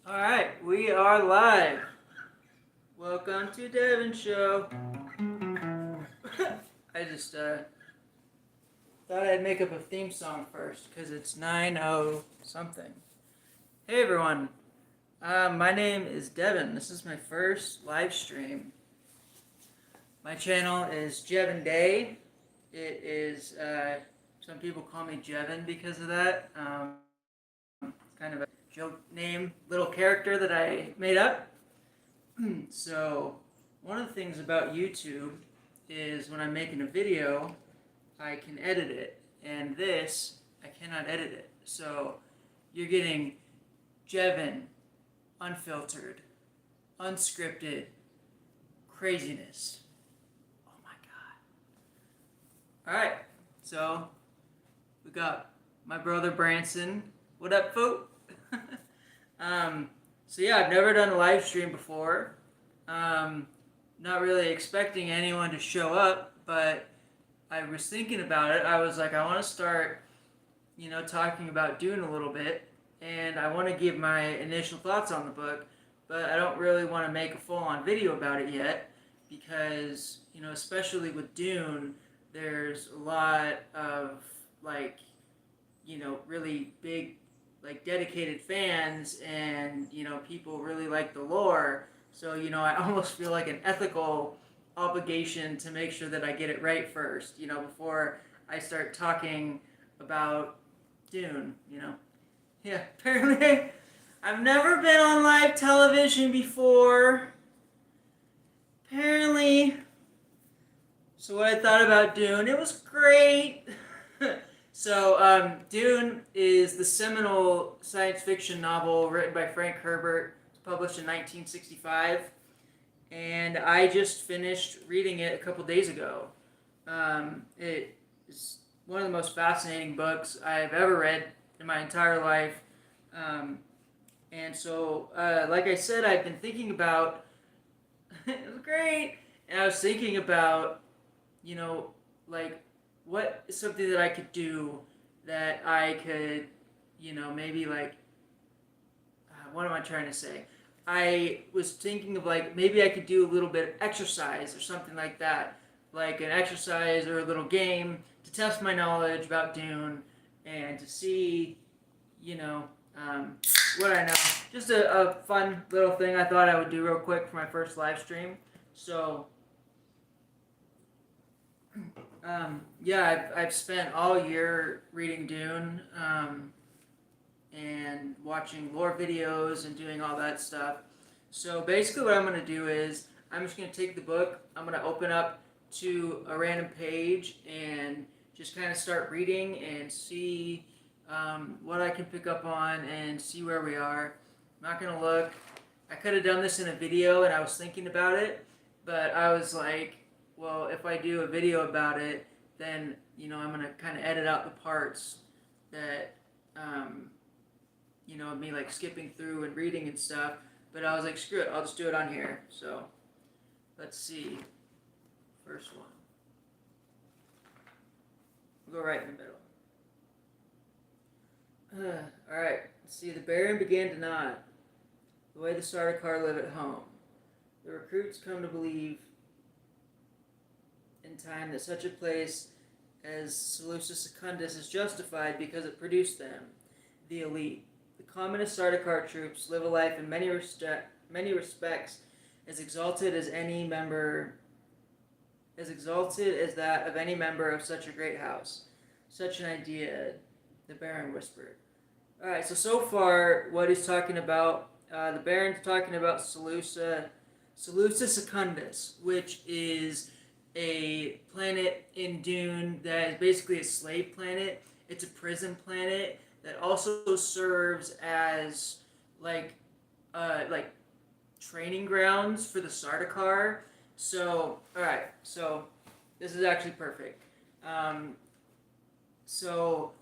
Alright, we are live. Welcome to Devin Show. I just thought I'd make up a theme song first because it's 9:0 something. Hey everyone, my name is Devin. This is my first live stream. My channel is Jevin Day. It is, some people call me Jevin because of that. It's kind of a joke name, little character that I made up. So, one of the things about YouTube is when I'm making a video, I can edit it. And this, I cannot edit it. So, you're getting Jevin, unfiltered, unscripted craziness. Oh my god. Alright, so we got my brother Branson. What up, folk? So yeah, I've never done a live stream before. Not really expecting anyone to show up, but I was thinking about it. I was like, I want to start, talking about Dune a little bit, and I want to give my initial thoughts on the book, but I don't really want to make a full-on video about it yet, because, especially with Dune, there's a lot of, really big, dedicated fans, and, people really like the lore. So, I almost feel like an ethical obligation to make sure that I get it right first, before I start talking about Dune, Yeah, apparently I've never been on live television before. Apparently. So what I thought about Dune, it was great. So, Dune is the seminal science fiction novel written by Frank Herbert. It's published in 1965, and I just finished reading it a couple days ago. It is one of the most fascinating books I've ever read in my entire life. And so, like I said, I've been thinking about it was great, and I was thinking about, you know, like what is something that I could do that I could, maybe what am I trying to say? I was thinking of maybe I could do a little bit of exercise or something like that, like an exercise or a little game to test my knowledge about Dune and to see, you know, um, what I know. Just a fun little thing I thought I would do real quick for my first live stream. So, yeah, I've spent all year reading Dune and watching lore videos and doing all that stuff. So basically, what I'm going to do is I'm just going to take the book, I'm going to open up to a random page and just kind of start reading and see what I can pick up on and see where we are. I'm not going to look. I could have done this in a video and I was thinking about it, but I was like, well, if I do a video about it, then, I'm going to kind of edit out the parts that, me skipping through and reading and stuff. But I was like, screw it, I'll just do it on here. So, let's see. First one. We'll go right in the middle. Alright, let's see. The Baron began to nod. The way the Sardaukar live at home. The recruits come to believe in time that such a place as Seleucia Secundus is justified because it produced them, the elite. The communist Sardaukar troops live a life in many respects as exalted as that of any member of such a great house. Such an idea, the Baron whispered. Alright, so far, what he's talking about, the Baron's talking about Seleucia Secundus, which is a planet in Dune that is basically a slave planet. It's a prison planet that also serves as like training grounds for the Sardaukar. So, all right, so this is actually perfect. So,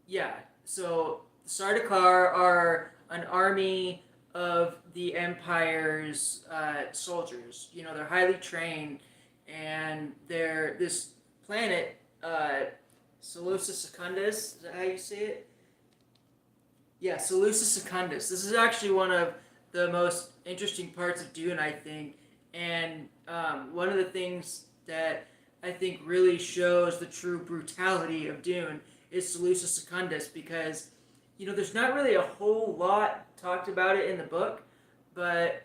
yeah, so Sardaukar are an army of the Empire's soldiers. They're highly trained, and they're this planet, Seleucia Secundus. Is that how you say it? Yeah, Seleucus Secundus. This is actually one of the most interesting parts of Dune, I think. And one of the things that I think really shows the true brutality of Dune is Seleucus Secundus because, there's not really a whole lot talked about it in the book, but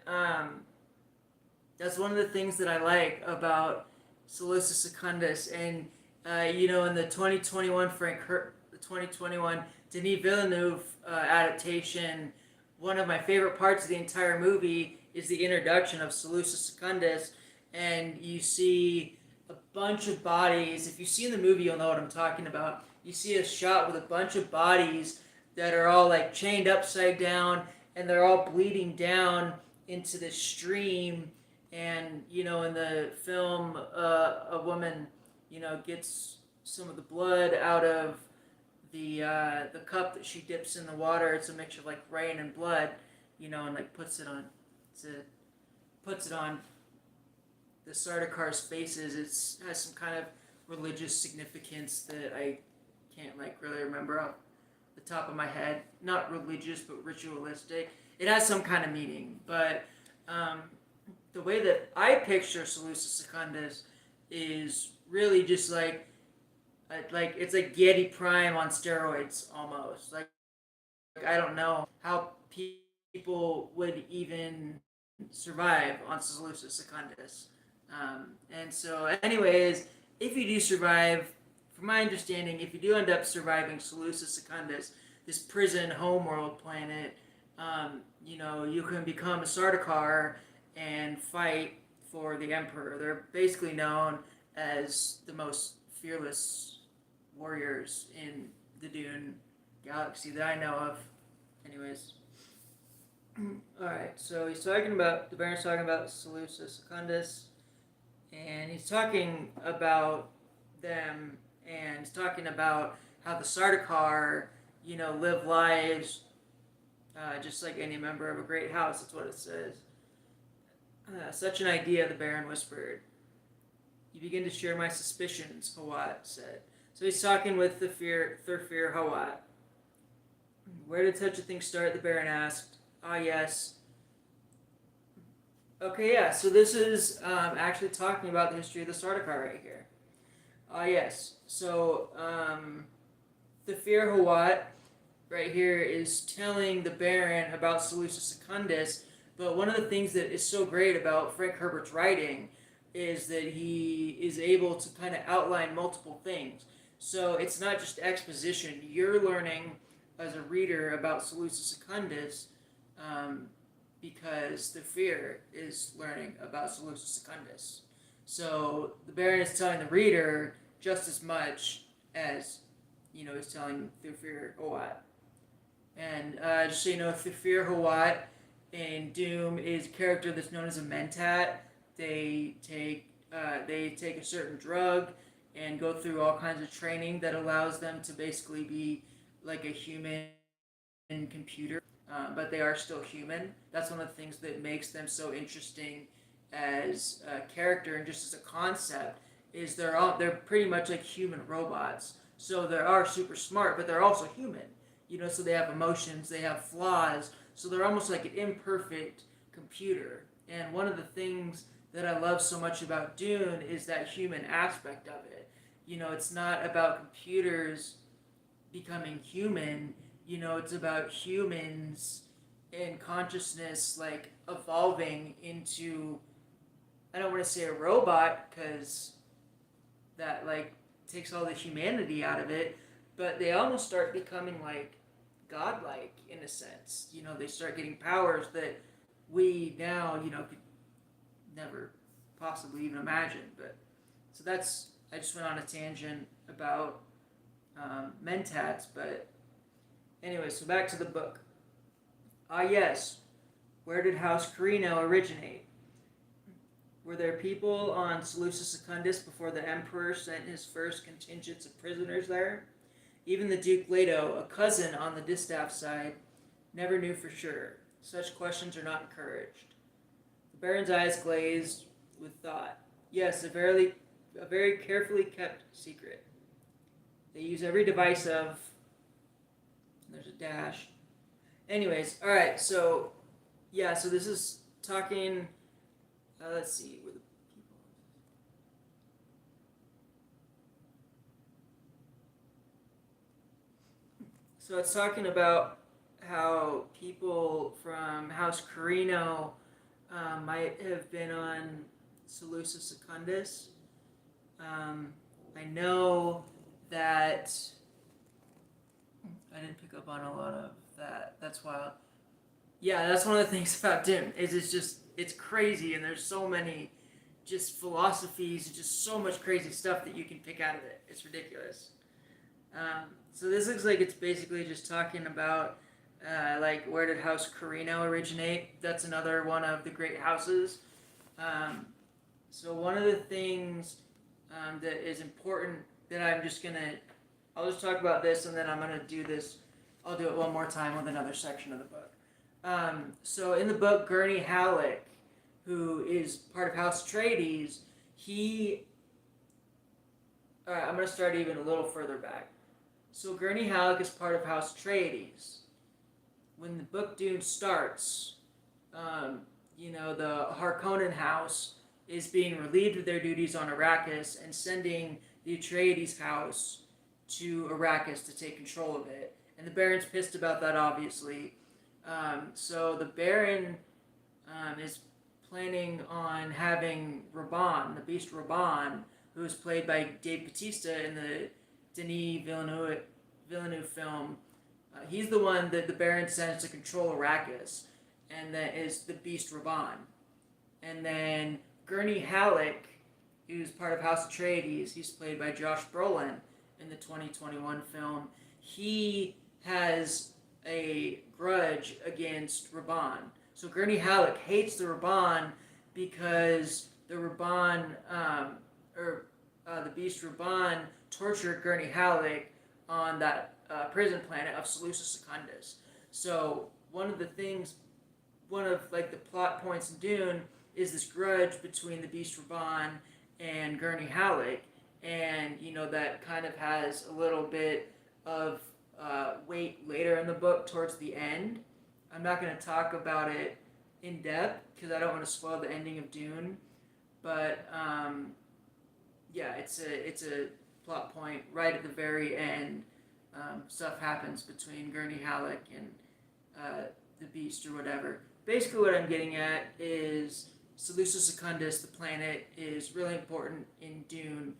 that's one of the things that I like about Seleucus Secundus. And, in the 2021 the 2021 Denis Villeneuve adaptation, one of my favorite parts of the entire movie is the introduction of Seleucus Secundus, and you see a bunch of bodies. If you see in the movie, you'll know what I'm talking about. You see a shot with a bunch of bodies that are all like chained upside down, and they're all bleeding down into this stream. And in the film, a woman, gets some of the blood out of the cup that she dips in the water. It's a mixture of like rain and blood, and like puts it on the Sardakar's faces. It has some kind of religious significance that I can't like really remember off the top of my head. Not religious, but ritualistic. It has some kind of meaning, but the way that I picture Seleucus Secundus is really just like it's like Yeti Prime on steroids almost. Like I don't know how people would even survive on Seleucus Secundus. And so, anyways, if you do survive, from my understanding, if you do end up surviving Seleucus Secundus, this prison homeworld planet, you can become a Sardaukar and fight for the Emperor. They're basically known as the most fearless warriors in the Dune galaxy that I know of. Anyways. Alright, so the Baron's talking about Seleucus Secundus, and he's talking about them, and he's talking about how the Sardaukar, live lives just like any member of a great house. That's what it says. Such an idea, the Baron whispered. You begin to share my suspicions, Hawat said. So he's talking with Thurfir Hawat. Where did such a thing start? The Baron asked. Ah, yes. Okay, yeah, so this is actually talking about the history of the Sardaukar right here. Ah, yes. So, Thurfir Hawat right here is telling the Baron about Seleucus Secundus, but one of the things that is so great about Frank Herbert's writing is that he is able to kind of outline multiple things. So it's not just exposition. You're learning as a reader about Seleucus Secundus because the fear is learning about Seleucus Secundus. So the Baron is telling the reader just as much as he's telling Thurfir Hawat. And just so you know, Thurfir Hawat in Doom is a character that's known as a mentat. They take a certain drug and go through all kinds of training that allows them to basically be like a human computer, but they are still human. That's one of the things that makes them so interesting as a character and just as a concept. Is they're pretty much like human robots. So they are super smart, but they're also human. So they have emotions, they have flaws. So they're almost like an imperfect computer. And one of the things that I love so much about Dune is that human aspect of it. It's not about computers becoming human. It's about humans and consciousness like evolving into, I don't want to say a robot because that like takes all the humanity out of it, but they almost start becoming like godlike in a sense. They start getting powers that we now, could never possibly even imagine. But so I just went on a tangent about mentats, but anyway, so back to the book. Ah, yes. Where did House Carino originate? Were there people on Seleucus Secundus before the Emperor sent his first contingents of prisoners there? Even the Duke Leto, a cousin on the distaff side, never knew for sure. Such questions are not encouraged. The Baron's eyes glazed with thought. Yes, a very carefully kept secret. They use every device of, and there's a dash, Anyways, all right. So yeah, so this is talking. Let's see where the people. So it's talking about how people from House Carino might have been on Seleucus Secundus. I know that I didn't pick up on a lot of that. That's wild. Yeah, that's one of the things about Dune is it's crazy and there's so many just philosophies, just so much crazy stuff that you can pick out of it. It's ridiculous. So this looks like it's basically just talking about like where did House Carino originate? That's another one of the great houses. Um, so one of the things that is important that I'll just talk about this and then I'm gonna do this. I'll do it one more time with another section of the book. So in the book, Gurney Halleck, who is part of House Atreides, he. Alright, I'm going to start even a little further back. So Gurney Halleck is part of House Atreides. When the book Dune starts, the Harkonnen house is being relieved of their duties on Arrakis and sending the Atreides house to Arrakis to take control of it. And the Baron's pissed about that, obviously. So the Baron is planning on having Raban, the Beast Raban, who is played by Dave Bautista in the Denis Villeneuve film. He's the one that the Baron sends to control Arrakis, and that is the Beast Raban. And then Gurney Halleck, who's part of House Atreides, he's played by Josh Brolin in the 2021 film. He has a grudge against Raban. So Gurney Halleck hates the Raban because the Raban, the Beast Raban tortured Gurney Halleck on that prison planet of Seleucus Secundus. So one of the plot points in Dune is this grudge between the Beast Raban and Gurney Halleck, and that kind of has a little bit of weight later in the book towards the end. I'm not going to talk about it in depth because I don't want to spoil the ending of Dune, but it's a plot point right at the very end. Stuff happens between Gurney Halleck and the Beast or whatever. Basically, what I'm getting at is Seleucus Secundus, the planet, is really important in Dune.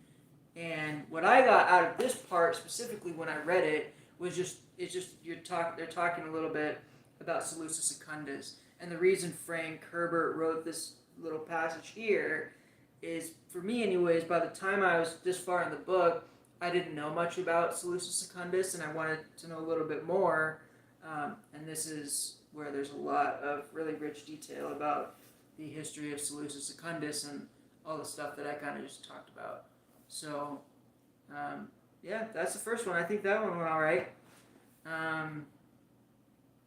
And what I got out of this part specifically when I read it was they're talking a little bit about Seleucus Secundus, and the reason Frank Herbert wrote this little passage here is, for me anyways, by the time I was this far in the book, I didn't know much about Seleucus Secundus, and I wanted to know a little bit more, and this is where there's a lot of really rich detail about the history of Seleucus Secundus and all the stuff that I kind of just talked about. So, that's the first one. I think that one went all right.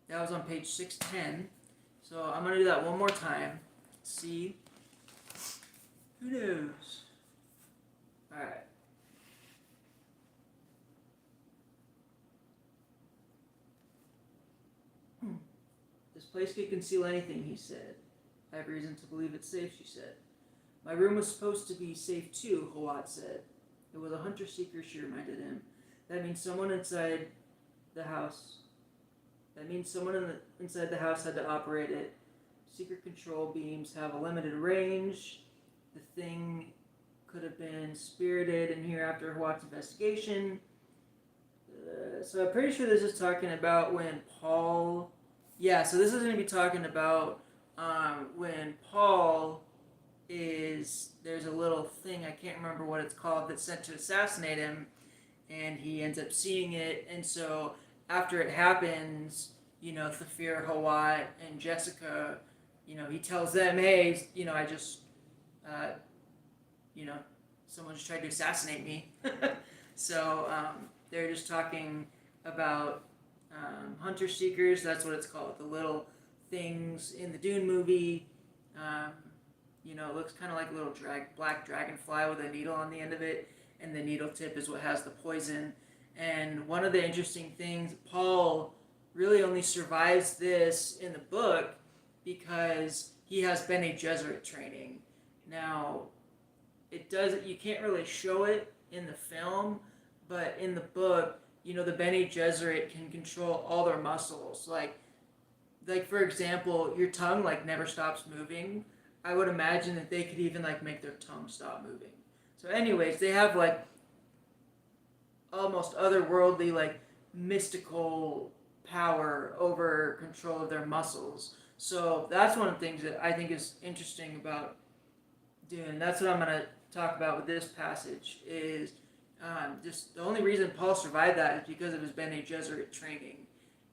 That was on page 610. So I'm going to do that one more time. Let's see. Who knows? All right. This place could conceal anything, he said. I have reason to believe it's safe, she said. My room was supposed to be safe too, Hawat said. It was a hunter-seeker, she reminded him. That means someone inside the house. Inside the house had to operate it. Secret control beams have a limited range. The thing could have been spirited in here after Hawat's investigation. So I'm pretty sure this is talking about when Paul... Yeah, so this is going to be talking about when Paul is... There's a little thing, I can't remember what it's called, that's sent to assassinate him, and he ends up seeing it, and so after it happens, Thafir, Hawat, and Jessica, he tells them, hey, I just, someone just tried to assassinate me. So they're just talking about hunter seekers. That's what it's called. The little things in the Dune movie. It looks kind of like a little black dragonfly with a needle on the end of it, and the needle tip is what has the poison. And one of the interesting things, Paul really only survives this in the book because he has Bene Gesserit training. Now, it does you can't really show it in the film, but in the book, the Bene Gesserit can control all their muscles. Like for example, your tongue like never stops moving. I would imagine that they could even like make their tongue stop moving. So, anyways, they have like almost otherworldly, like mystical power over control of their muscles. So that's one of the things that I think is interesting about Dune. That's what I'm going to talk about with this passage. Is just the only reason Paul survived that is because of his Bene Gesserit training,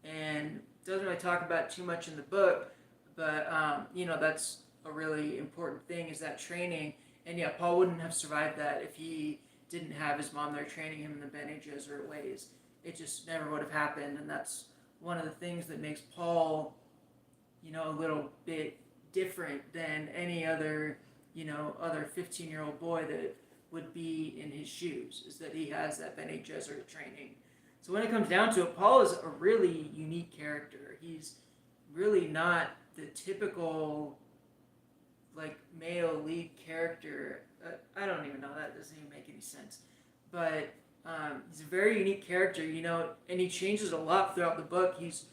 and doesn't really talk about too much in the book, but that's a really important thing is that training. And yeah, Paul wouldn't have survived that if he didn't have his mom there training him in the Bene Gesserit ways. It just never would have happened, and that's one of the things that makes Paul, a little bit different than any other, other 15-year-old boy that would be in his shoes, is that he has that Bene Gesserit training. So when it comes down to it, Paul is a really unique character. He's really not the typical, like, male lead character. I don't even know, that doesn't even make any sense. But he's a very unique character, and he changes a lot throughout the book. He's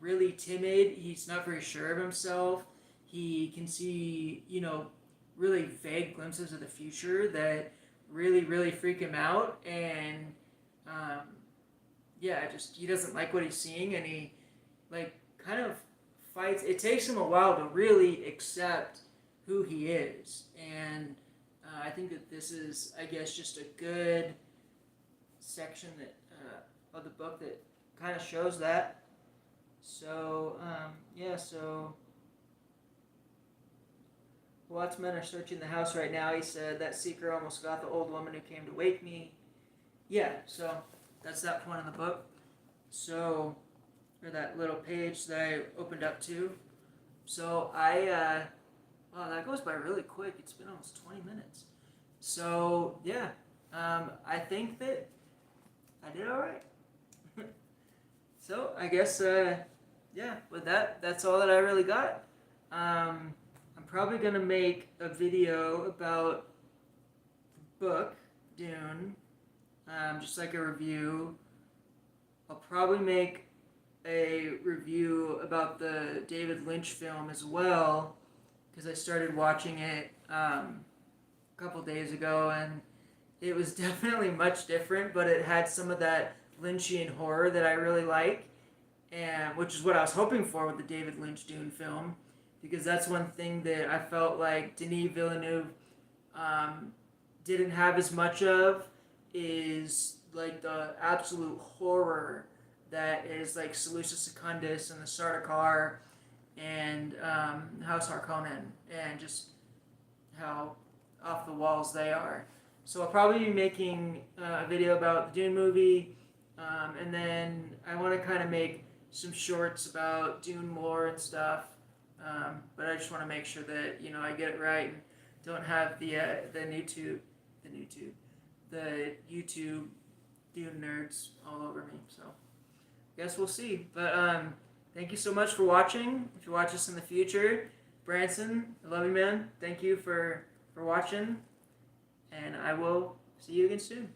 really timid. He's not very sure of himself. He can see, really vague glimpses of the future that really, really freak him out. And he doesn't like what he's seeing, and he like kind of fights. It takes him a while to really accept who he is, and I think that this is, I guess, just a good section that of the book that kind of shows that. So so Watchmen are searching the house right now. He said that seeker almost got the old woman who came to wake me. Yeah, so that's that point in the book. So, or that little page that I opened up to. So wow, that goes by really quick. It's been almost 20 minutes. So yeah, I think that I did all right. So I guess with that, that's all that I really got. I'm probably gonna make a video about the book Dune, just like a review. I'll probably make a review about the David Lynch film as well, because I started watching it a couple days ago, and it was definitely much different, but it had some of that Lynchian horror that I really like, and which is what I was hoping for with the David Lynch Dune film, because that's one thing that I felt like Denis Villeneuve didn't have as much of, is like the absolute horror that is like Seleucus Secundus and the Sardaukar and House Harkonnen, and just how off the walls they are. So I'll probably be making a video about the Dune movie, and then I want to kind of make some shorts about Dune lore and stuff. But I just want to make sure that I get it right and don't have the YouTube Dune nerds all over me. So I guess we'll see. But thank you so much for watching. If you watch this in the future, Branson, I love you, man. Thank you for watching, and I will see you again soon.